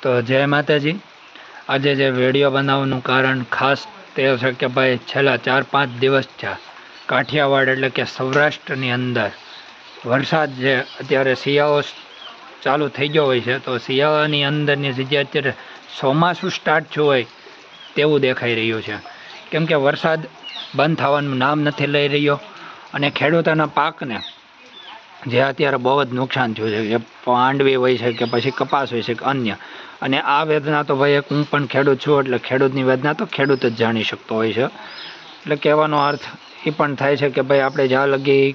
તો જય માતાજી। આજે જે વિડીયો બનાવવાનું કારણ ખાસ તે છે કે ભાઈ છેલ્લા 4-5 દિવસ થયા કાઠિયાવાડ એટલે કે સૌરાષ્ટ્રની અંદર વરસાદ જે અત્યારે શિયાળો ચાલુ થઈ ગયો હોય છે, તો શિયાળાની અંદરની જગ્યાએ અત્યારે ચોમાસું સ્ટાર્ટ થયું હોય તેવું દેખાઈ રહ્યું છે। કેમ કે વરસાદ બંધ થવાનું નામ નથી લઈ રહ્યો અને ખેડૂતોના પાકને જે અત્યારે બહુ જ નુકસાન થયું છે, જે માંડવી હોય છે કે પછી કપાસ હોય છે કે અન્ય, અને આ વેદના તો ભાઈ હું પણ ખેડૂત છું એટલે ખેડૂતની વેદના તો ખેડૂત જ જાણી શકતો હોય છે। એટલે કહેવાનો અર્થ એ પણ થાય છે કે ભાઈ આપણે જ્યાં લગી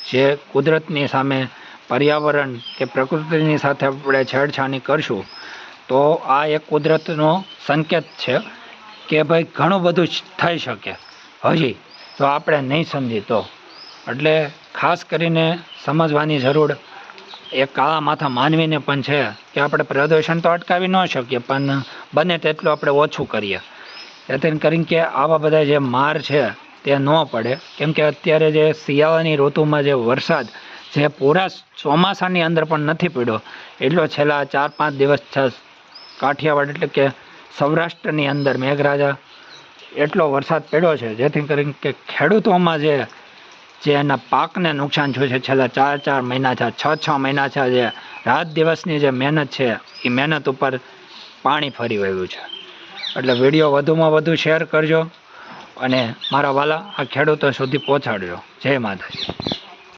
જે કુદરતની સામે પર્યાવરણ કે પ્રકૃતિની સાથે આપણે છેડછાણી કરશું તો આ એક કુદરતનો સંકેત છે કે ભાઈ ઘણું બધું થઈ શકે હજી જો આપણે નહીં સમજી તો। એટલે ખાસ કરીને સમજવાની જરૂર એક કાળા માથા માનવીને પણ છે કે આપણે પ્રદૂષણ તો અટકાવી ન શકીએ પણ બને તેટલું આપણે ઓછું કરીએ, જેથી કરીને કે આવા બધા જે માર છે તે ન પડે। કેમ કે અત્યારે જે શિયાળાની ઋતુમાં જે વરસાદ જે પૂરા ચોમાસાની અંદર પણ નથી પડ્યો એટલો છેલ્લા 4-5 દિવસ કાઠિયાવાડ એટલે કે સૌરાષ્ટ્રની અંદર મેઘરાજા એટલો વરસાદ પડ્યો છે, જેથી કરીને કે ખેડૂતોમાં જે એના પાકને નુકસાન થયું છે, છેલ્લા 4-4 મહિના છે, 6-6 મહિના છે, જે રાત દિવસની જે મહેનત છે એ મહેનત ઉપર પાણી ફરી વળ્યું છે। એટલે વિડીયો વધુમાં વધુ શેર કરજો અને મારા વાલા આ ખેડૂતો સુધી પહોંચાડજો। જય માતાજી।